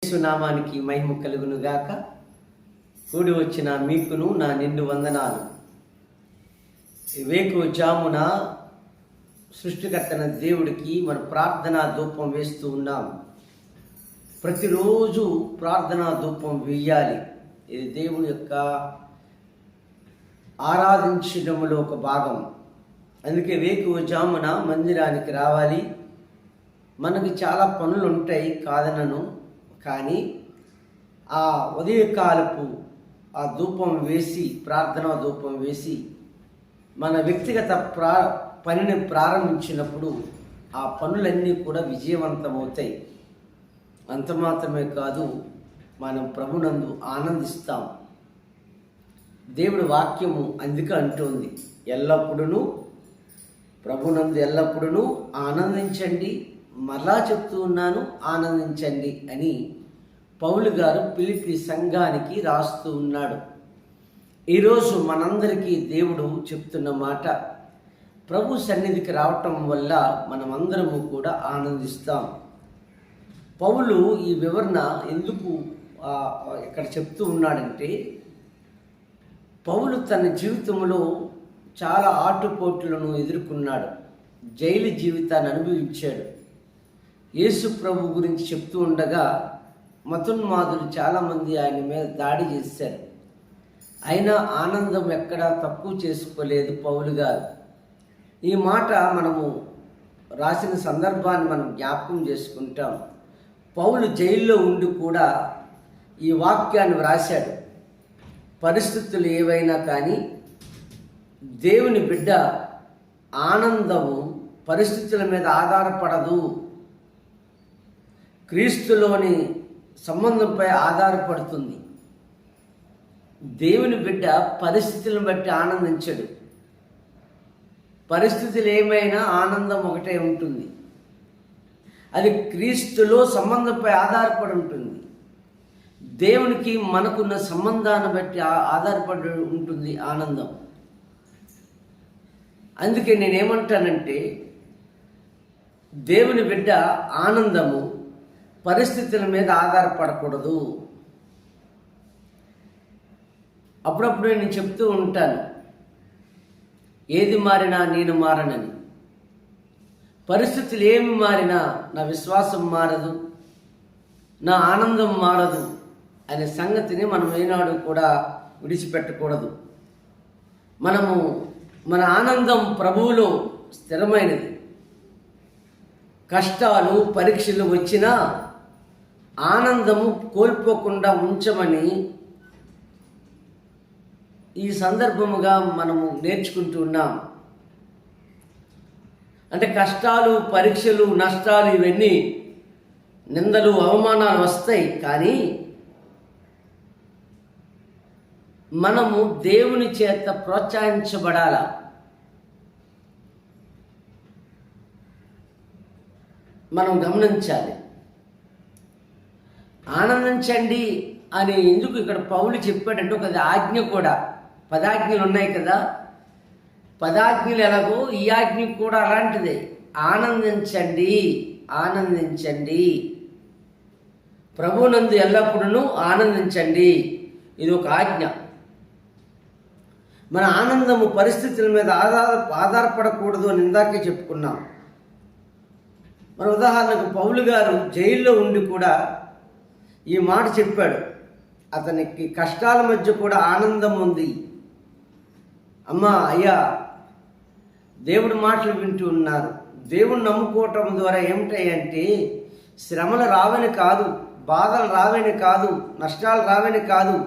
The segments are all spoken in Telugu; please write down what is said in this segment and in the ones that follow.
యేసు నామానికి మహిమ కలుగునుగాక. కూడి వచ్చిన మీకును నా నిండు వందనాలు. వేకు జామున సృష్టికర్తన దేవుడికి మన ప్రార్థనా ధూపం వేస్తూ ఉన్నాం. ప్రతిరోజు ప్రార్థనా ధూపం వేయాలి. ఇది దేవుని యొక్క ఆరాధించడంలో ఒక భాగం. అందుకే వేకు జామున మందిరానికి రావాలి. మనకి చాలా పనులు ఉంటాయి కాదనను, కానీ ఆ ఉదయకాలపు ఆ ధూపం వేసి, ప్రార్థనా ధూపం వేసి మన వ్యక్తిగత పనిని ప్రారంభించినప్పుడు ఆ పనులన్నీ కూడా విజయవంతమవుతాయి. అంత మాత్రమే కాదు, మనం ప్రభునందు ఆనందిస్తాం. దేవుడి వాక్యము అందుకే అంటోంది, ఎల్లప్పుడూ ప్రభునందు ఎల్లప్పుడూ ఆనందించండి. మరలా చెప్తూ ఉన్నాను, ఆనందించండి అని పౌలు గారు ఫిలిప్పీ సంఘానికి రాస్తూ ఉన్నాడు. ఈరోజు మనందరికీ దేవుడు చెప్తున్న మాట, ప్రభు సన్నిధికి రావటం వల్ల మనమందరము కూడా ఆనందిస్తాం. పౌలు ఈ వివరణ ఎందుకు ఇక్కడ చెప్తూ ఉన్నాడంటే, పౌలు తన జీవితంలో చాలా ఆటుపోట్లను ఎదుర్కొన్నాడు. జైలు జీవితాన్ని అనుభవించాడు. యేసు ప్రభు గురించి చెప్తూ ఉండగా మతోన్మాదులు చాలామంది ఆయన మీద దాడి చేశారు. అయినా ఆనందం ఎక్కడా తక్కువ చేసుకోలేదు పౌలు గారు. ఈ మాట మనము రాసిన సందర్భాన్ని మనం జ్ఞాపకం చేసుకుంటాం. పౌలు జైల్లో ఉండి కూడా ఈ వాక్యాన్ని వ్రాశాడు. పరిస్థితులు ఏవైనా కానీ దేవుని బిడ్డ ఆనందము పరిస్థితుల మీద ఆధారపడదు, క్రీస్తులోని సంబంధంపై ఆధారపడుతుంది. దేవుని బిడ్డ పరిస్థితులను బట్టి ఆనందించడు. పరిస్థితులు ఏమైనా ఆనందం ఒకటే ఉంటుంది. అది క్రీస్తులో సంబంధంపై ఆధారపడి ఉంటుంది. దేవునికి మనకున్న సంబంధాన్ని బట్టి ఆధారపడి ఉంటుంది ఆనందం. అందుకే నేనేమంటానంటే, దేవుని బిడ్డ ఆనందము పరిస్థితుల మీద ఆధారపడకూడదు. అప్పుడప్పుడు నేను చెప్తూ ఉంటాను, ఏది మారినా నేను మారనని. పరిస్థితులు ఏమి మారినా నా విశ్వాసం మారదు, నా ఆనందం మారదు అనే సంగతిని మనం ఏనాడు కూడా విడిచిపెట్టకూడదు. మన ఆనందం ప్రభువులో స్థిరమైనది. కష్టాలు పరీక్షలు వచ్చినా ఆనందము కోల్పోకుండా ఉంచమని ఈ సందర్భముగా మనము నేర్చుకుంటూ ఉన్నాం. అంటే కష్టాలు పరీక్షలు నష్టాలు ఇవన్నీ నిందలు అవమానాలు వస్తాయి, కానీ మనము దేవుని చేత ప్రోత్సహించబడాల. మనం గమనించాలి. ఆనందించండి అని ఎందుకు ఇక్కడ పౌలు చెప్పాడంటే, ఒక ఆజ్ఞ కూడా, 10 ఆజ్ఞలు ఉన్నాయి కదా, 10 ఆజ్ఞలు ఎలాగో ఈ ఆజ్ఞ కూడా అలాంటిదే. ఆనందించండి, ఆనందించండి, ప్రభునందు ఎల్లప్పుడూ ఆనందించండి. ఇది ఒక ఆజ్ఞ. మన ఆనందము పరిస్థితుల మీద ఆధారపడకూడదు అని ఇందాకే చెప్పుకున్నాం. మన ఉదాహరణకు పౌలు గారు జైల్లో ఉండి కూడా ఈ మాట చెప్పాడు. అతనికి కష్టాల మధ్య కూడా ఆనందం ఉంది. అమ్మా అయ్యా, దేవుడి మాటలు వింటూ ఉన్నారు. దేవుని నమ్ముకోవటం ద్వారా ఏమిటాయంటే, శ్రమలు రావని కాదు, బాధలు రావని కాదు, నష్టాలు రావని కాదు,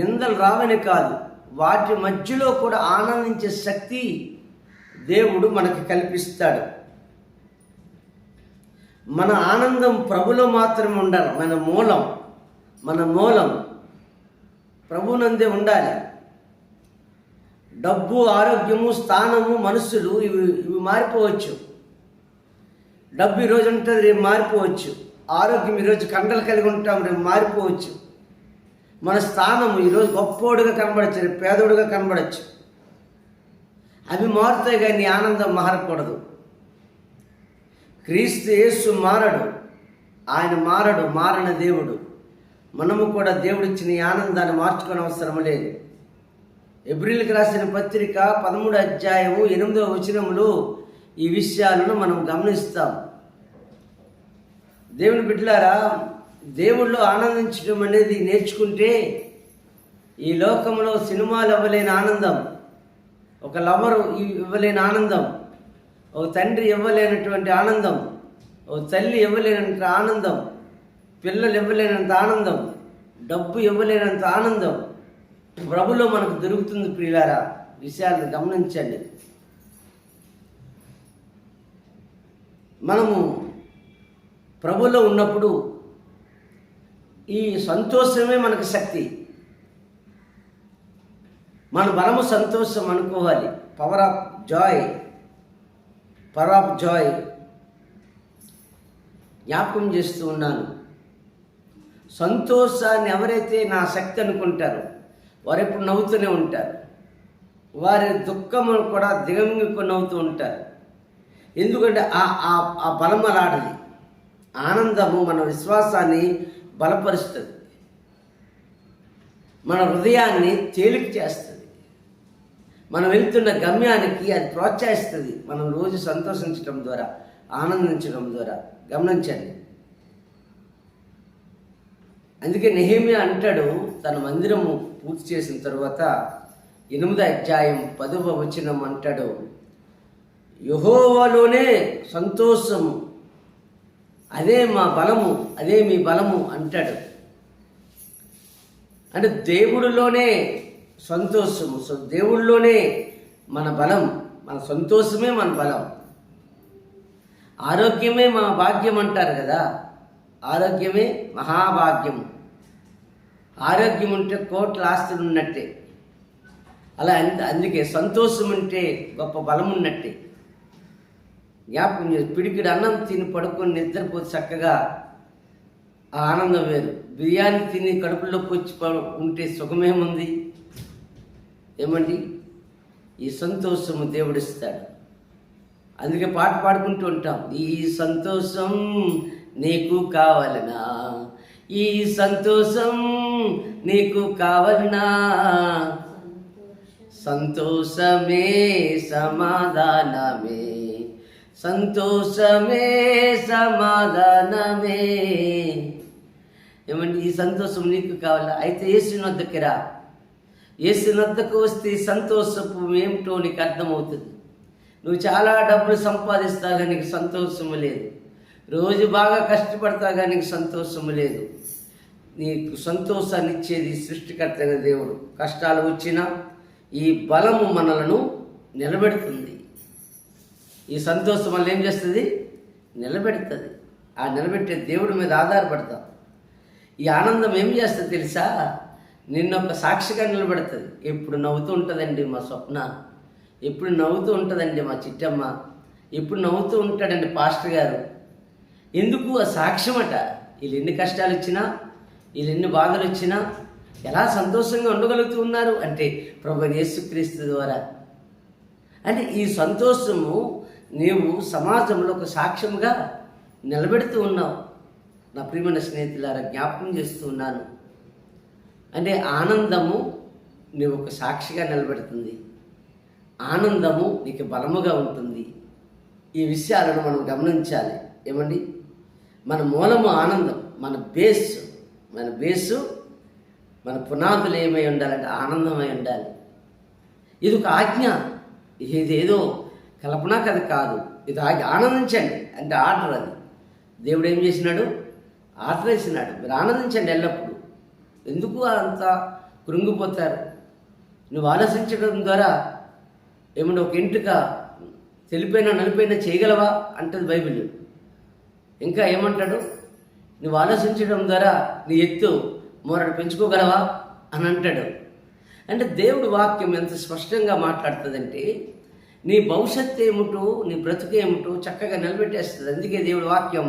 నిందలు రావని కాదు, వాటి మధ్యలో కూడా ఆనందించే శక్తి దేవుడు మనకి కల్పిస్తాడు. మన ఆనందం ప్రభులో మాత్రమే ఉండాలి. మన మూలం ప్రభునందే ఉండాలి. డబ్బు, ఆరోగ్యము, స్థానము, మనస్సులు ఇవి మారిపోవచ్చు. డబ్బు ఈరోజు ఉంటుంది, రేపు మారిపోవచ్చు. ఆరోగ్యం ఈరోజు కండలు కలిగి ఉంటాం, రేపు మారిపోవచ్చు. మన స్థానము ఈరోజు గొప్పోడుగా కనబడచ్చు, రేపు పేదోడుగా కనబడచ్చు. అవి మారుతాయి, కానీ ఆనందం మారకూడదు. క్రీస్తు యేసు మారడు, ఆయన మారడు, మారని దేవుడు. మనము కూడా దేవుడిచ్చిన ఈ ఆనందాన్ని మార్చుకునే అవసరం లేదు. ఎబ్రిల్కి రాసిన పత్రిక 13వ అధ్యాయము 8వ వచనములో ఈ విషయాలను మనం గమనిస్తాం. దేవుని బిడ్డలారా, దేవుళ్ళు ఆనందించడం అనేది నేర్చుకుంటే ఈ లోకంలో సినిమాలు ఇవ్వలేని ఆనందం, ఒక లవరు ఇవ్వలేని ఆనందం, ఒక తండ్రి ఇవ్వలేనటువంటి ఆనందం, ఒక తల్లి ఇవ్వలేనంత ఆనందం, పిల్లలు ఇవ్వలేనంత ఆనందం, డబ్బు ఇవ్వలేనంత ఆనందం ప్రభులో మనకు దొరుకుతుంది. ప్రియులారా, విషయాలను గమనించండి. మనము ప్రభులో ఉన్నప్పుడు ఈ సంతోషమే మనకు శక్తి. మన బలము సంతోషం అనుకోవాలి. పవర్ ఆఫ్ జాయ్ జ్ఞాపకం చేస్తూ ఉన్నాను. సంతోషాన్ని ఎవరైతే నా శక్తి అనుకుంటారో వారు ఎప్పుడు నవ్వుతూనే ఉంటారు. వారి దుఃఖము కూడా దిగమింగుకొని నవ్వుతూ ఉంటారు. ఎందుకంటే ఆ బలం అలాంటిది. ఆనందము మన విశ్వాసాన్ని బలపరుస్తుంది, మన హృదయాన్ని తేలిక చేస్తుంది, మనం వెళ్తున్న గమ్యానికి అది ప్రోత్సహిస్తుంది. మనం రోజు సంతోషించడం ద్వారా, ఆనందించడం ద్వారా. గమనించండి. అందుకే నెహెమ్యా అంటాడు, తన మందిరము పూర్తి చేసిన తర్వాత 8వ అధ్యాయం 10వ వచనం అంటాడు, యెహోవాలోనే సంతోషము, అదే మా బలము, అదే మీ బలము అంటాడు. అంటే దేవుడిలోనే సంతోషము, దేవుడిలోనే మన బలం, మన సంతోషమే మన బలం. ఆరోగ్యమే మా భాగ్యం అంటారు కదా, ఆరోగ్యమే మహాభాగ్యము. ఆరోగ్యం ఉంటే కోట్ల ఆస్తులు ఉన్నట్టే. అలా అందుకే సంతోషం ఉంటే గొప్ప బలం ఉన్నట్టే. జ్ఞాపకం చేసి పిడికిడి అన్నం తిని పడుకొని నిద్రపోతే చక్కగా ఆ ఆనందం వేరు. బిర్యానీ తిని కడుపులోకి వచ్చి ఉంటే సుఖమేముంది? ఏమండి? ఈ సంతోషము దేవుడిస్తాడు. అందుకే పాట పాడుకుంటూ ఉంటాం, ఈ సంతోషం నీకు కావాలనా, ఈ సంతోషం నీకు కావాలనా, సంతోషమే సమాధానమే, సంతోషమే సమాధానమే. ఏమండి? ఈ సంతోషం నీకు కావాలా? అయితే యేసుని వద్దకు రా. యేసుని వద్దకు వస్తే సంతోషపు ఏమిటో నీకు అర్థమవుతుంది. నువ్వు చాలా డబ్బులు సంపాదిస్తాగా నీకు సంతోషము లేదు, రోజు బాగా కష్టపడతాగా నీకు సంతోషము లేదు. నీకు సంతోషాన్ని ఇచ్చేది సృష్టికర్త అయిన దేవుడు. కష్టాలు వచ్చినా ఈ బలము మనలను నిలబెడుతుంది. ఈ సంతోషం వల్ల ఏం చేస్తుంది? నిలబెడుతుంది. ఆ నిలబెట్టే దేవుడి మీద ఆధారపడతాం. ఈ ఆనందం ఏం చేస్తుంది తెలుసా? నిన్న ఒక సాక్షిగా నిలబెడుతుంది. ఎప్పుడు నవ్వుతూ ఉంటుందండి మా స్వప్న, ఎప్పుడు నవ్వుతూ ఉంటుందండి మా చిట్టమ్మ, ఎప్పుడు నవ్వుతూ ఉంటాడండి పాస్టర్ గారు. ఎందుకు? ఆ సాక్ష్యమట. వీళ్ళు ఎన్ని కష్టాలు వచ్చినా, వీళ్ళు ఎన్ని బాధలు వచ్చినా ఎలా సంతోషంగా ఉండగలుగుతూ ఉన్నారు అంటే ప్రభువైన యేసుక్రీస్తు ద్వారా. అంటే ఈ సంతోషము నీవు సమాజంలో ఒక సాక్ష్యంగా నిలబెడుతూ ఉన్నావు. నా ప్రియమైన స్నేహితులారా, జ్ఞాపకం చేస్తూ ఉన్నాను. అంటే ఆనందము నీవు ఒక సాక్షిగా నిలబెడుతుంది, ఆనందము నీకు బలముగా ఉంటుంది. ఈ విషయాలను మనం గమనించాలి. ఏమండి? మన మూలము ఆనందం, మన బేసు మన పునాదులు ఏమై ఉండాలంటే ఆనందమై ఉండాలి. ఇది ఒక ఆజ్ఞ, ఇదేదో కల్పనా కథ కాదు. ఇది ఆనందించండి అంటే ఆర్డర్. అది దేవుడు ఏం చేసినాడు? ఆర్డర్ వేసినాడు. మీరు ఆనందించండి ఎల్లప్పుడూ. ఎందుకు అంత కృంగిపోతారు? నువ్వు ఆలోచించడం ద్వారా ఏమన్నా ఒక ఇంటిక తెలిపోయినా నలిపోయినా చేయగలవా అంటది బైబిల్. ఇంకా ఏమంటాడు? నువ్వు ఆలోచించడం ద్వారా నీ ఎత్తు మోరడు పెంచుకోగలవా అని అంటాడు. అంటే దేవుడి వాక్యం ఎంత స్పష్టంగా మాట్లాడుతుందంటే నీ భవిష్యత్తు ఏమిటో, నీ బ్రతుకు ఏమిటో చక్కగా నిలబెట్టేస్తుంది. అందుకే దేవుడి వాక్యం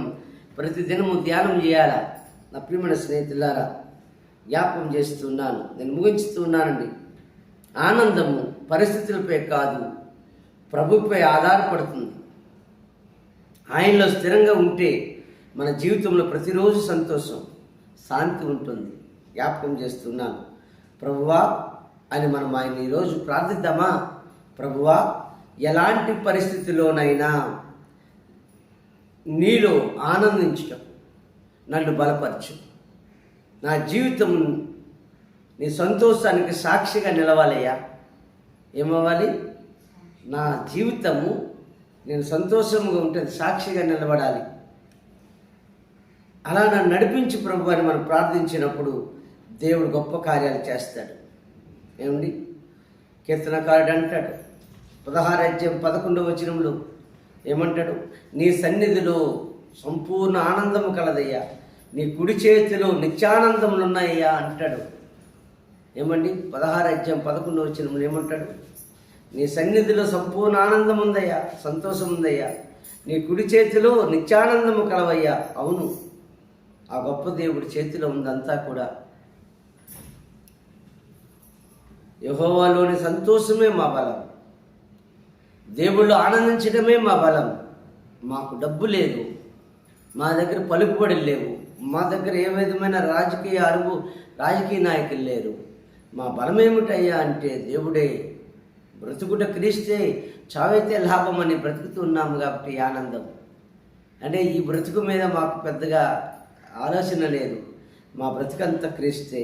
ప్రతిదినము ధ్యానం చేయాలా. నా ప్రియమైన స్నేహితులారా, జ్ఞాపకం చేస్తున్నాను, నేను ముగించుతున్నానండి. ఆనందము పరిస్థితులపై కాదు, ప్రభుపై ఆధారపడుతుంది. ఆయనలో స్థిరంగా ఉంటే మన జీవితంలో ప్రతిరోజు సంతోషం, శాంతి ఉంటుంది. జ్ఞాపకం చేస్తున్నాను. ప్రభువా అని మనం ఆయన ఈరోజు ప్రార్థిద్దామా? ప్రభువా, ఎలాంటి పరిస్థితిలోనైనా నీలో ఆనందించటం నన్ను బలపరచు. నా జీవితం నీ సంతోషానికి సాక్షిగా నిలవాలయ్యా. ఏమవ్వాలి? నా జీవితము నేను సంతోషంగా ఉంటే సాక్షిగా నిలబడాలి. అలా నన్ను నడిపించి ప్రభు అని మనం ప్రార్థించినప్పుడు దేవుడు గొప్ప కార్యాలు చేస్తాడు. ఏమండి, కీర్తనకారుడు అంటాడు 16:11 ఏమంటాడు? నీ సన్నిధిలో సంపూర్ణ ఆనందము కలదయ్యా, నీ కుడి చేతిలో నిత్యానందములు ఉన్నాయ్యా అంటాడు. ఏమండి, 16:11 ఏమంటాడు? నీ సన్నిధిలో సంపూర్ణ ఆనందం ఉందయ్యా, సంతోషం ఉందయ్యా, నీ కుడి చేతిలో నిత్యానందము కలవయ్యా. అవును, ఆ గొప్ప దేవుడి చేతిలో ఉందంతా కూడా. యెహోవాలోని సంతోషమే మా బలం, దేవుళ్ళు ఆనందించడమే మా బలం. మాకు డబ్బు లేదు, మా దగ్గర పలుకుబడులు లేవు, మా దగ్గర ఏ విధమైన రాజకీయ నాయకులు లేరు. మా బలం ఏమిటయ్యా అంటే దేవుడే. బ్రతుకుట క్రీస్తే, చావైతే లాభం అని బ్రతుకుతున్నాము కాబట్టి ఆనందం. అంటే ఈ బ్రతుకు మీద మాకు పెద్దగా ఆలోచన లేదు, మా బ్రతుకంతా క్రీస్తే.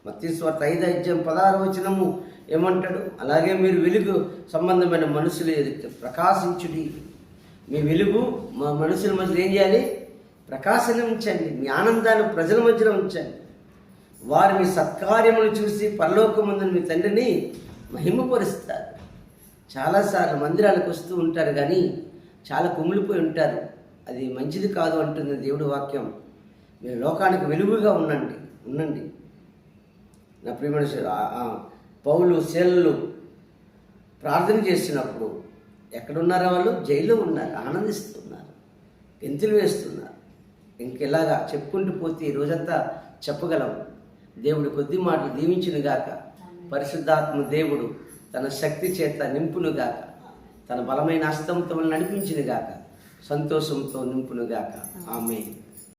మత్తయి సువార్త 5:16 ఏమంటాడు? అలాగే మీరు వెలుగు సంబంధమైన మనుషులు ప్రకాశించుడి. మీ వెలుగు మా మనుషుల మధ్యలో ఏం చేయాలి? ప్రకాశించండి. మీ ఆనందాన్ని ప్రజల మధ్యలో ఉంచండి. వారు మీ సత్కార్యములు చూసి పరలోకమందున మీ తండ్రిని మహిమపరుస్తారు. చాలాసార్లు మందిరాలకు వస్తూ ఉంటారు కానీ చాలా కుమిలిపోయి ఉంటారు. అది మంచిది కాదు అంటుంది దేవుడి వాక్యం. మీరు లోకానికి వెలుగుగా ఉండండి. నా ప్రియమైన పౌలు శీలలు ప్రార్థన చేసినప్పుడు ఎక్కడున్నారో వాళ్ళు? జైల్లో ఉన్నారు, ఆనందిస్తున్నారు, గెంతులు వేస్తున్నారు. ఇంకెలాగా చెప్పుకుంటూ పోతే ఈ రోజంతా చెప్పగలం. దేవుడు కొద్ది మాటలు దీవించునుగాక. పరిశుద్ధాత్మ దేవుడు తన శక్తి చేత నింపునుగాక. తన బలమైన హస్తంతో నడిపించునుగాక. సంతోషంతో నింపునుగాక. ఆమేన్.